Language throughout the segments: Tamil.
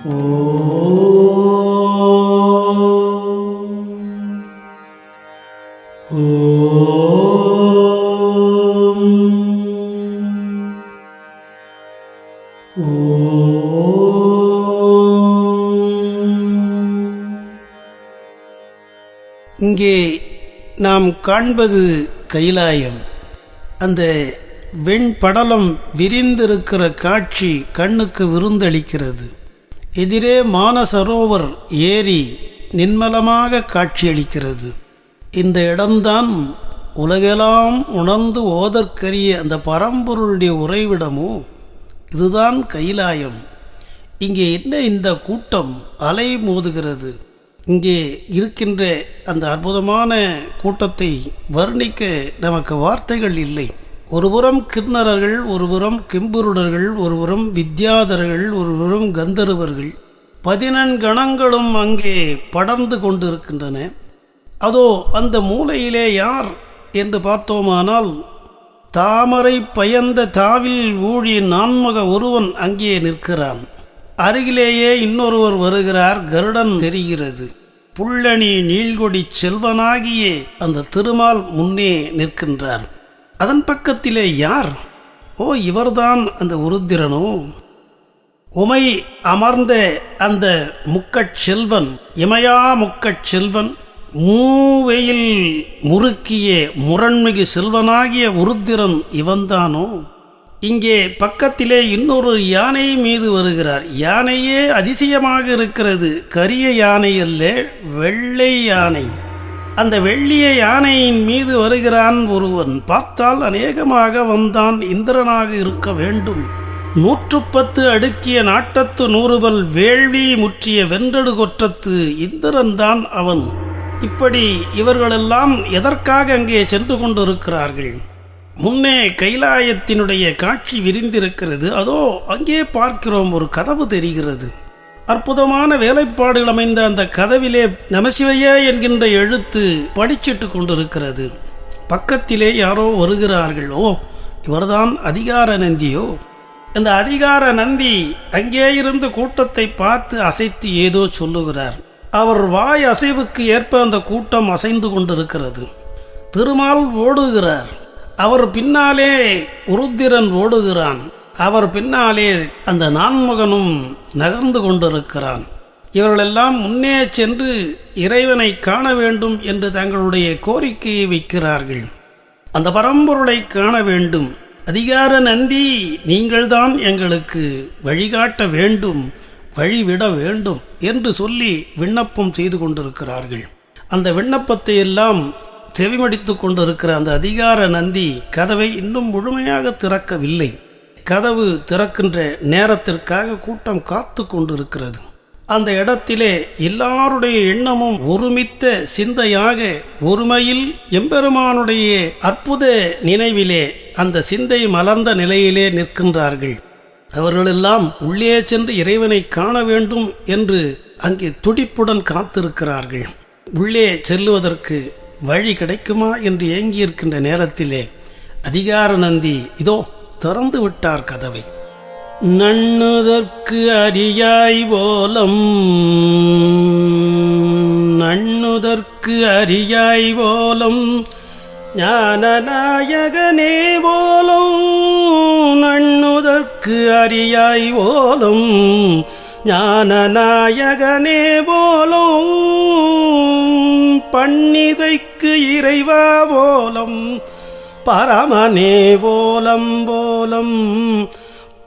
இங்கே நாம் காண்பது கைலாயம். அந்த வெண்படலம் விரிந்திருக்கிற காட்சி கண்ணுக்கு விருந்தளிக்கிறது. எதிரே மானசரோவர் ஏரி நிர்மலமாக காட்சியளிக்கிறது. இந்த இடம்தான் உலகெல்லாம் உணர்ந்து ஓதற்கரிய அந்த பரம்பொருளுடைய உறைவிடமோ. இதுதான் கைலாயம். இங்கே என்ன இந்த கூட்டம் அலை மோதுகிறது. இங்கே இருக்கின்ற அந்த அற்புதமான கூட்டத்தை வர்ணிக்க நமக்கு வார்த்தைகள் இல்லை. ஒருபுறம் கிண்ணறர்கள், ஒருபுறம் கிம்புருடர்கள், ஒருபுறம் வித்யாதர்கள், ஒருபுறம் கந்தர்வர்கள், 14 கணங்களும் அங்கே படர்ந்து கொண்டிருக்கின்றன. அதோ அந்த மூலையிலே யார் என்று பார்த்தோமானால், தாமரை பயந்த தாவில் ஊழி நான்முக ஒருவன் அங்கே நிற்கிறான். அருகிலேயே இன்னொருவர் வருகிறார். கருடன் தெரிகிறது. புள்ளணி நீள்கொடி செல்வனாகிய அந்த திருமால் முன்னே நிற்கின்றார். அதன் பக்கத்திலே யார்? ஓ, இவர்தான் அந்த உருத்திரனோ. உமை அமர்ந்த அந்த முக்கட்செல்வன், இமையா முக்கட்செல்வன், மூவையில் முறுக்கிய முரண்மிகு செல்வனாகிய உருத்திரன் இவன்தானோ. இங்கே பக்கத்திலே இன்னொரு யானை மீது வருகிறார். யானையே அதிசயமாக இருக்கிறது. கரிய யானை அல்ல, வெள்ளை யானை. அந்த வெள்ளிய யானையின் மீது வருகிறான் ஒருவன். பார்த்தால் அநேகமாக வந்தான் இந்திரனாக இருக்க வேண்டும். 110 அடுக்கிய நாட்டத்து 100 வேள்வி முற்றிய வென்றடு கொற்றத்து இந்திரன் தான் அவன். இப்படி இவர்களெல்லாம் எதற்காக அங்கே சென்று கொண்டிருக்கிறார்கள்? முன்னே கைலாயத்தினுடைய காட்சி விரிந்திருக்கிறது. அதோ அங்கே பார்க்கிறோம், ஒரு கதவு தெரிகிறது. அற்புதமான வேலைப்பாடுகள் அமைந்த அந்த கதவிலே நமசிவைய என்கின்ற எழுத்து படிச்சிட்டு கொண்டிருக்கிறது. பக்கத்திலே யாரோ வருகிறார்கள். ஓ, இவர்தான் அதிகார நந்தியோ. அந்த அதிகார நந்தி அங்கே இருந்து கூட்டத்தை பார்த்து அசைத்து ஏதோ சொல்லுகிறார். அவர் வாய் அசைவுக்கு ஏற்ப அந்த கூட்டம் அசைந்து கொண்டிருக்கிறது. திருமால் ஓடுகிறார். அவர் பின்னாலே உருத்திரன் ஓடுகிறான். அவர் பின்னாலே அந்த நான்முகனும் நகர்ந்து கொண்டிருக்கிறான். இவர்களெல்லாம் முன்னே சென்று இறைவனை காண வேண்டும் என்று தங்களுடைய கோரிக்கையை வைக்கிறார்கள். அந்த பரம்பொருளை காண வேண்டும். அதிகார நந்தி, நீங்கள்தான் எங்களுக்கு வழிகாட்ட வேண்டும், வழிவிட வேண்டும் என்று சொல்லி விண்ணப்பம் செய்து கொண்டிருக்கிறார்கள். அந்த விண்ணப்பத்தை எல்லாம் செவிமடித்து கொண்டிருக்கிற அந்த அதிகார நந்தி கதவை இன்னும் முழுமையாக திறக்கவில்லை. கதவு திறக்கின்ற நேரத்திற்காக கூட்டம் காத்து கொண்டிருக்கிறது. அந்த இடத்திலே எல்லாருடைய எண்ணமும் ஒருமித்த சிந்தையாக ஒருமையில் எம்பெருமானுடைய அற்புத நினைவிலே அந்த சிந்தை மலர்ந்த நிலையிலே நிற்கின்றார்கள். அவர்களெல்லாம் உள்ளே சென்று இறைவனை காண வேண்டும் என்று அங்கே துடிப்புடன் காத்திருக்கிறார்கள். உள்ளே செல்லுவதற்கு வழி கிடைக்குமா என்று ஏங்கியிருக்கின்ற நேரத்திலே அதிகார நந்தி இதோ திறந்து விட்டார் கதவை. நண்ணுதற்கு அரியாய் ஓலம், நண்ணுதற்கு அரியாய் ஓலம், ஞானநாயகனே ஓலம், நண்ணுதற்கு அரியாய் ஓலம், ஞானநாயகனே ஓலம், பண்ணிதைக்கு இறைவா ஓலம், பரமனே ஓலம் ஓலம்,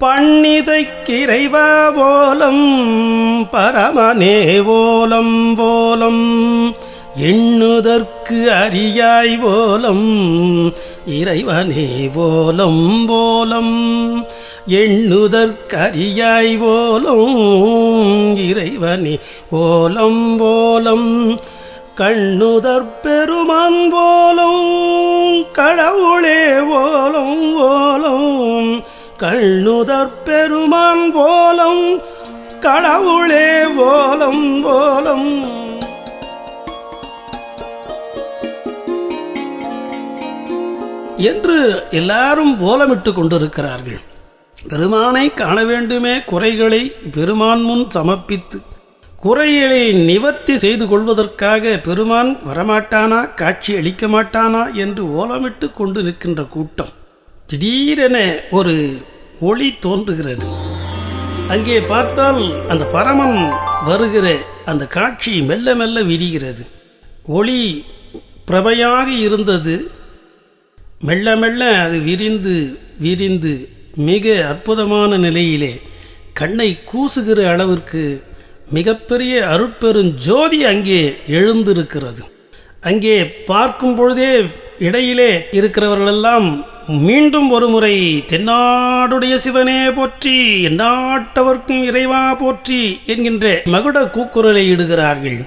பண்ணிதைக்கு இறைவா ஓலம், பரமனே ஓலம் ஓலம், எண்ணுதற்கு அரியாய் ஓலம், இறைவனே ஓலம் ஓலம், எண்ணுதற்கு அரியாய் ஓலம், இறைவனே ஓலம் ஓலம், கண்ணுதற் பெருமான் ஓலம், கடவுளே ஓலம் ஓலம், கண்ணுதற் பெருமான் ஓலம், கடவுளே ஓலம் ஓலம். என்று எல்லாரும் ஓலமிட்டு கொண்டிருக்கிறார்கள். பெருமானை காண வேண்டுமே குறைகளை பெருமான் முன் சமர்ப்பித்து குறைகளை நிவர்த்தி செய்து கொள்வதற்காக பெருமான் வரமாட்டானா, காட்சி அளிக்க மாட்டானா என்று ஓலமிட்டு கொண்டு நிற்கின்ற கூட்டம். திடீரென ஒரு ஒளி தோன்றுகிறது. அங்கே பார்த்தால் அந்த பரமன் வருகிற அந்த காட்சி மெல்ல மெல்ல விரிகிறது. ஒளி பிரபையாக இருந்தது. மெல்ல மெல்ல அது விரிந்து விரிந்து மிக அற்புதமான நிலையிலே கண்ணை கூசுகிற அளவிற்கு மிகப்பெரிய அருட்பெருஞ்சோதி அங்கே எழுந்திருக்கிறது. அங்கே பார்க்கும் பொழுதே இடையிலே இருக்கிறவர்களெல்லாம் மீண்டும் ஒரு முறை தென்னாடுடைய சிவனே போற்றி, எந்நாட்டவர்க்கும் இறைவா போற்றி என்கின்ற மகுட கூக்குரலை இடுகிறார்கள்.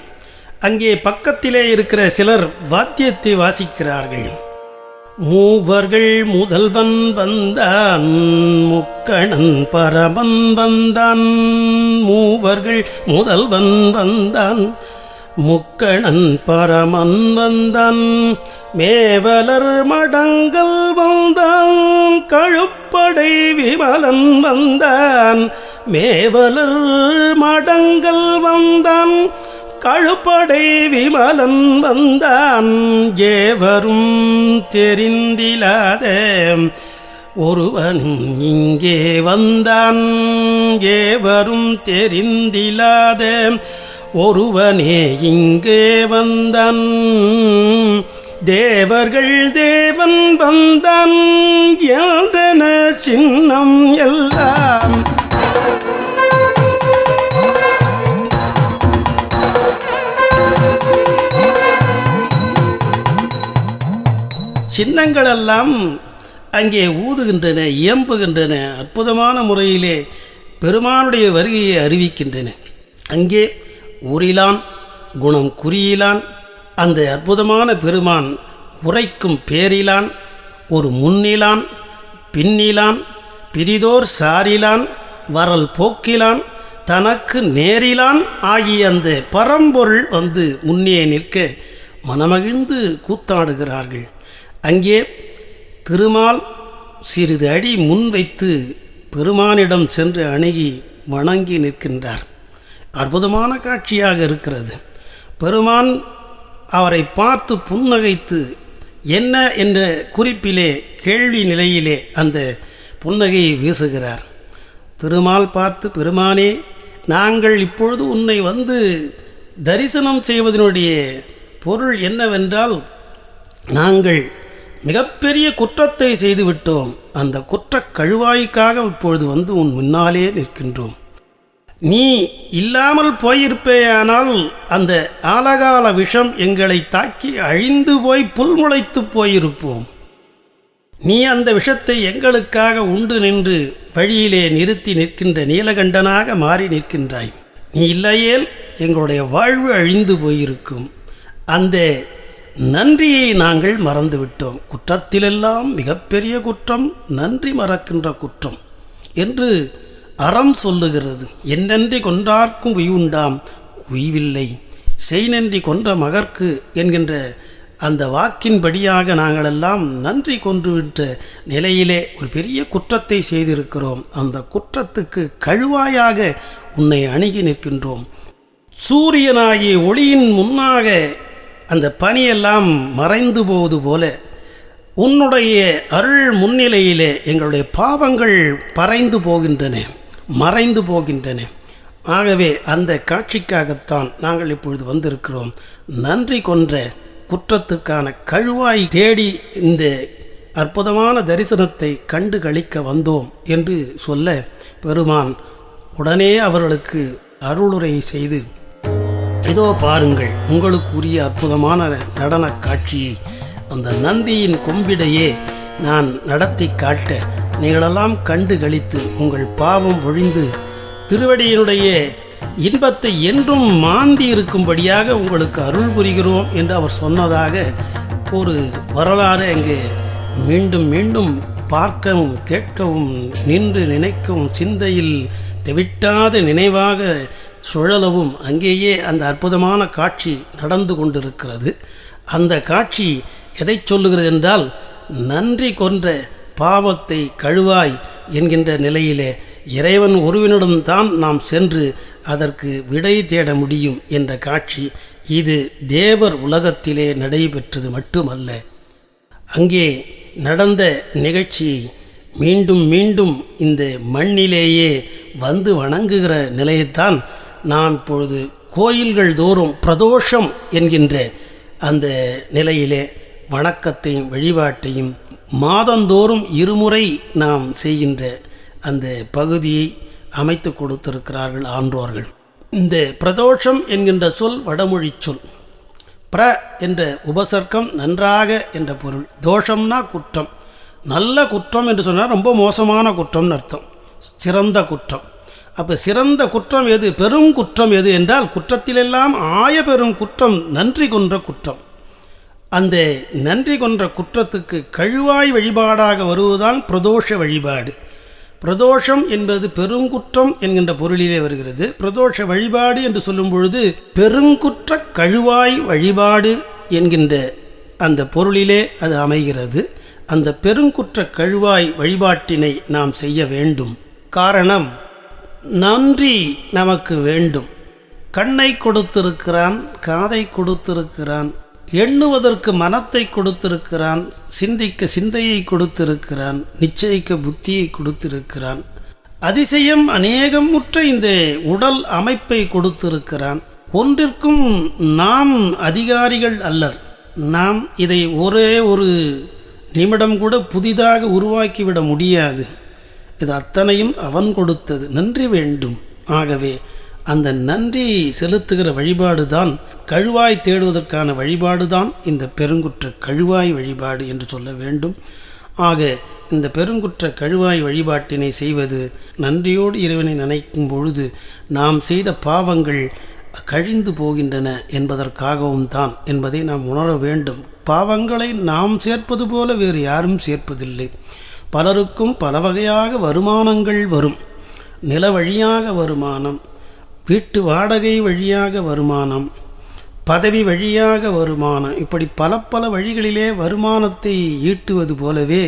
அங்கே பக்கத்திலே இருக்கிற சிலர் வாத்தியத்தை வாசிக்கிறார்கள். மூவர்கள் முதல்வன் வந்தான், முக்கணன் பரமன் வந்தான். மூவர்கள் முதல்வன் வந்தான், முக்கணன் பரமன் வந்தான். மேவலர் மடங்கள் வந்தான், கழுப்படை விமலன் வந்தான். மேவலர் மடங்கள் வந்தான், கழுப்படை விமலன் வந்தான். ஏவரும் தெரிந்திலாத ஒருவனும் இங்கே வந்தான். ஏவரும் தெரிந்திலாத ஒருவனே இங்கே வந்தான். தேவர்கள் தேவன் வந்தான் என்றன சின்னம் எல்லாம். சின்னங்களெல்லாம் அங்கே ஊதுகின்றன, இயம்புகின்றன. அற்புதமான முறையிலே பெருமானுடைய வருகையை அறிவிக்கின்றன. அங்கே ஊரிலான் குணம் குறியிலான் அந்த அற்புதமான பெருமான் உரைக்கும் பேரிலான், ஒரு முன்னிலான் பின்னிலான், பிரிதோர் சாரிலான், வரல் போக்கிலான், தனக்கு நேரிலான் ஆகிய அந்த பரம்பொருள் வந்து முன்னே நிற்க மனமகிழ்ந்து கூத்தாடுகிறார்கள். அங்கே திருமால் சிறிது அடி முன்வைத்து பெருமானிடம் சென்று அணுகி வணங்கி நிற்கின்றார். அற்புதமான காட்சியாக இருக்கிறது. பெருமான் அவரை பார்த்து புன்னகைத்து என்ன என்ற குறிப்பிலே கேள்வி நிலையிலே அந்த புன்னகையை வீசுகிறார். திருமால் பார்த்து, பெருமானே, நாங்கள் இப்பொழுது உன்னை வந்து தரிசனம் செய்வதனுடைய பொருள் என்னவென்றால், நாங்கள் மிகப்பெரிய குற்றத்தை செய்துவிட்டோம். அந்த குற்றக் கழுவாய்க்காக இப்பொழுது வந்து உன் முன்னாலே நிற்கின்றோம். நீ இல்லாமல் போயிருப்பேயானால் அந்த ஆலகால விஷம் எங்களை தாக்கி அழிந்து போய் புல்முளைத்து போயிருப்போம். நீ அந்த விஷத்தை எங்களுக்காக உண்டு நின்று வழியிலே நிறுத்தி நிற்கின்ற நீலகண்டனாக மாறி நிற்கின்றாய். நீ இல்லையேல் எங்களுடைய வாழ்வு அழிந்து போயிருக்கும். அந்த நன்றியை நாங்கள் மறந்துவிட்டோம். குற்றத்திலெல்லாம் மிகப்பெரிய குற்றம் நன்றி மறக்கின்ற குற்றம் என்று அறம் சொல்லுகிறது. என்னன்றி கொன்றார்க்கும் உய்வுண்டாம், உய்வில்லை செய்நன்றி கொன்ற மகற்கு என்கின்ற அந்த வாக்கின்படியாக நாங்களெல்லாம் நன்றி கொன்றுவிட்ட நிலையிலே ஒரு பெரிய குற்றத்தை செய்திருக்கிறோம். அந்த குற்றத்துக்கு கழுவாயாக உன்னை அணுகி நிற்கின்றோம். சூரியனாகிய ஒளியின் முன்னாக அந்த பனியெல்லாம் மறைந்து போவது போல உன்னுடைய அருள் முன்னிலையிலே எங்களுடைய பாவங்கள் மறைந்து போகின்றன. ஆகவே அந்த காட்சிக்காகத்தான் நாங்கள் இப்பொழுது வந்திருக்கிறோம். நன்றி கொன்ற குற்றத்துக்கான கழுவாய் தேடி இந்த அற்புதமான தரிசனத்தை கண்டு களிக்க வந்தோம் என்று சொல்ல, பெருமான் உடனே அவர்களுக்கு அருளுரை செய்து, இதோ பாருங்கள், உங்களுக்குரிய அற்புதமான நடன காட்சியை அந்த நந்தியின் கொம்பிடையே நான் நடத்தி காட்ட நீங்களெல்லாம் கண்டு களித்து உங்கள் பாவம் ஒழிந்து திருவடியினுடைய இன்பத்தை என்றும் மாந்தி இருக்கும்படியாக உங்களுக்கு அருள் புரிகிறோம் என்று அவர் சொன்னதாக ஒரு வரலாறு அங்கே மீண்டும் மீண்டும் பார்க்கவும் கேட்கவும் நின்று நினைக்கவும் சிந்தையில் தெவிட்டாத நினைவாக சுழலவும் அங்கேயே அந்த அற்புதமான காட்சி நடந்து கொண்டிருக்கிறது. அந்த காட்சி எதை சொல்லுகிறது என்றால், நன்றி கொன்ற பாவத்தை கழுவாய் என்கின்ற நிலையிலே இறைவன் ஒருவனிடம்தான் நாம் சென்று அதற்கு விடை தேட முடியும் என்ற காட்சி இது தேவர் உலகத்திலே நடைபெற்றது மட்டுமல்ல. அங்கே நடந்த நிகழ்ச்சியை மீண்டும் மீண்டும் இந்த மண்ணிலேயே வந்து வணங்குகிற நிலையைத்தான் நாம் இப்பொழுது கோயில்கள் தோறும் பிரதோஷம் என்கின்ற அந்த நிலையிலே வணக்கத்தையும் வழிபாட்டையும் மாதந்தோறும் இருமுறை நாம் செய்கின்ற அந்த பகுதியை அமைத்து கொடுத்திருக்கிறார்கள் ஆன்றோர்கள். இந்த பிரதோஷம் என்கின்ற சொல் வடமொழி சொல். பிர என்ற உபசர்க்கம் நன்றாக என்ற பொருள். தோஷம்னா குற்றம். நல்ல குற்றம் என்று சொன்னால் ரொம்ப மோசமான குற்றம்னு அர்த்தம். சிறந்த குற்றம். அப்போ சிறந்த குற்றம் எது, பெரும் குற்றம் எது என்றால் குற்றத்திலெல்லாம் ஆய பெரும் குற்றம் நன்றி கொன்ற குற்றம். அந்த நன்றி கொன்ற குற்றத்துக்கு கழுவாய் வழிபாடாக வருவதுதான் பிரதோஷ வழிபாடு. பிரதோஷம் என்பது பெருங்குற்றம் என்கின்ற பொருளிலே வருகிறது. பிரதோஷ வழிபாடு என்று சொல்லும் பொழுது பெருங்குற்ற கழுவாய் வழிபாடு என்கின்ற அந்த பொருளிலே அது அமைகிறது. அந்த பெருங்குற்ற கழுவாய் வழிபாட்டினை நாம் செய்ய வேண்டும். காரணம், நன்றி நமக்கு வேண்டும். கண்ணை கொடுத்திருக்கிறான், காதை கொடுத்திருக்கிறான், எண்ணுவதற்கு மனத்தை கொடுத்திருக்கிறான், சிந்திக்க சிந்தையை கொடுத்திருக்கிறான், நிச்சயிக்க புத்தியை கொடுத்திருக்கிறான், அதிசயம் அநேகம் முற்ற இந்த உடல் அமைப்பை கொடுத்திருக்கிறான். ஒன்றிற்கும் நாம் அதிகாரிகள் அல்லர். நாம் இதை ஒரே ஒரு நிமிடம் கூட புதிதாக உருவாக்கிவிட முடியாது. இது அத்தனையும் அவன் கொடுத்தது. நன்றி வேண்டும். ஆகவே அந்த நன்றி செலுத்துகிற வழிபாடு தான், கழுவாய் தேடுவதற்கான வழிபாடு தான் இந்த பெருங்குற்ற கழுவாய் வழிபாடு என்று சொல்ல வேண்டும். ஆக இந்த பெருங்குற்ற கழுவாய் வழிபாட்டினை செய்வது, நன்றியோடு இறைவனை நினைக்கும் பொழுது நாம் செய்த பாவங்கள் கழிந்து போகின்றன என்பதற்காகவும் தான் என்பதை நாம் உணர வேண்டும். பாவங்களை நாம் சேர்ப்பது போல வேறு யாரும் சேர்ப்பதில்லை. பலருக்கும் பல வகையாக வருமானங்கள் வரும். நில வழியாக வருமானம், வீட்டு வாடகை வழியாக வருமானம், பதவி வழியாக வருமானம், இப்படி பல பல வழிகளிலே வருமானத்தை ஈட்டுவது போலவே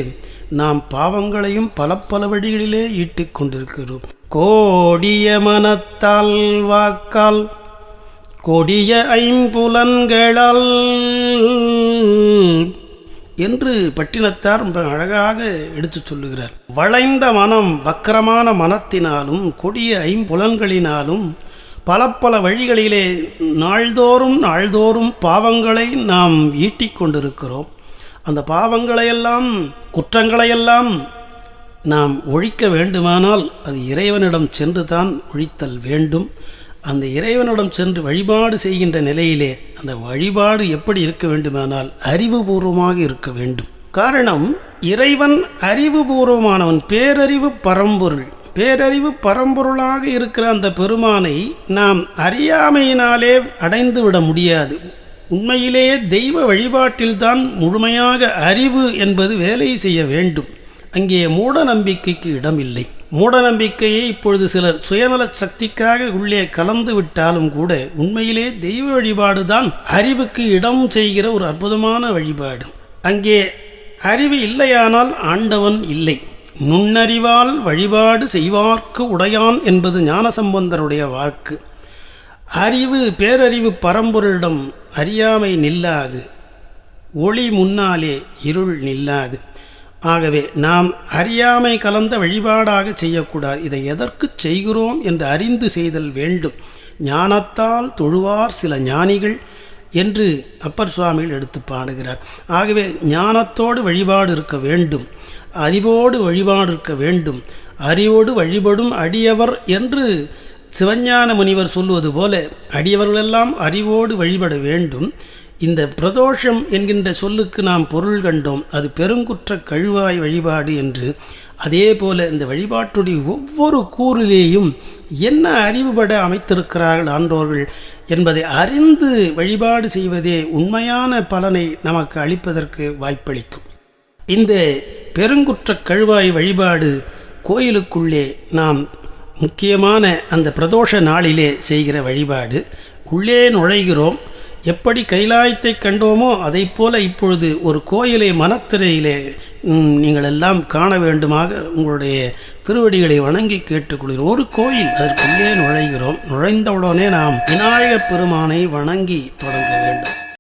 நாம் பாவங்களையும் பல பல வழிகளிலே ஈட்டிக் கொண்டிருக்கிறோம். கோடிய மனத்தால் வாக்கால் கொடிய ஐம்புலன்களால் என்று பட்டினத்தார் ரொம்ப அழகாக எடுத்து சொல்லுகிறார். வளைந்த மனம், வக்கரமான மனத்தினாலும் கொடிய ஐம்புலன்களினாலும் பல பல வழிகளிலே நாள்தோறும் பாவங்களை நாம் ஈட்டிக் கொண்டிருக்கிறோம். அந்த பாவங்களையெல்லாம், குற்றங்களையெல்லாம் நாம் ஒழிக்க வேண்டுமானால் அது இறைவனிடம் சென்று தான் ஒழித்தல் வேண்டும். அந்த இறைவனிடம் சென்று வழிபாடு செய்கின்ற நிலையிலே அந்த வழிபாடு எப்படி இருக்க வேண்டுமானால் அறிவுபூர்வமாக இருக்க வேண்டும். காரணம், இறைவன் அறிவுபூர்வமானவன், பேரறிவு பரம்பொருள். பேரறிவு பரம்பொருளாக இருக்கிற அந்த பெருமானை நாம் அறியாமையினாலே அடைந்து விட முடியாது. உண்மையிலேயே தெய்வ வழிபாட்டில்தான் முழுமையாக அறிவு என்பது வேலை செய்ய வேண்டும். அங்கே மூட நம்பிக்கைக்கு இடமில்லை. மூட நம்பிக்கையை இப்பொழுது சிலர் சுயநல சக்திக்காக உள்ளே கலந்து விட்டாலும் கூட உண்மையிலே தெய்வ வழிபாடு தான் அறிவுக்கு இடம் செய்கிற ஒரு அற்புதமான வழிபாடு. அங்கே அறிவு இல்லையானால் ஆண்டவன் இல்லை. நுண்ணறிவால் வழிபாடு செய்வார்க்கு உடையான் என்பது ஞானசம்பந்தருடைய வாக்கு. அறிவு, பேரறிவு பரம்பொருளிடம் அறியாமை நில்லாது, ஒளி முன்னாலே இருள் நில்லாது. ஆகவே நாம் அறியாமை கலந்த வழிபாடாக செய்யக்கூடாது. இதை எதற்கு செய்கிறோம் என்று அறிந்து செய்தல் வேண்டும். ஞானத்தால் தொழுவார் சில ஞானிகள் என்று அப்பர் சுவாமிகள் எடுத்து பாடுகிறார். ஆகவே ஞானத்தோடு வழிபாடு இருக்க வேண்டும், அறிவோடு வழிபாடு இருக்க வேண்டும். அறிவோடு வழிபடும் அடியவர் என்று சிவஞான முனிவர் சொல்வது போல அடியவர்களெல்லாம் அறிவோடு வழிபட வேண்டும். இந்த பிரதோஷம் என்கின்ற சொல்லுக்கு நாம் பொருள் கண்டோம். அது பெருங்குற்ற கழுவாய் வழிபாடு என்று. அதே போல இந்த வழிபாட்டுடைய ஒவ்வொரு கூறிலேயும் என்ன அறிவுபட அமைத்திருக்கிறார்கள் ஆன்றோர்கள் என்பதை அறிந்து வழிபாடு செய்வதே உண்மையான பலனை நமக்கு அளிப்பதற்கு வாய்ப்பளிக்கும். இந்த பெருங்குற்ற கழுவாய் வழிபாடு கோயிலுக்குள்ளே நாம் முக்கியமான அந்த பிரதோஷ நாளிலே செய்கிற வழிபாடு. உள்ளே நுழைகிறோம். எப்படி கைலாயத்தை கண்டோமோ அதைப் போல இப்பொழுது ஒரு கோயிலை மனத்திரையிலே நீங்கள் எல்லாம் காண வேண்டுமாக உங்களுடைய திருவடிகளை வணங்கி கேட்டுக்கொள்கிறோம். ஒரு கோயில், அதற்குள்ளே நுழைகிறோம். நுழைந்தவுடனே நாம் விநாயகப் பெருமானை வணங்கி தொடங்க வேண்டும்.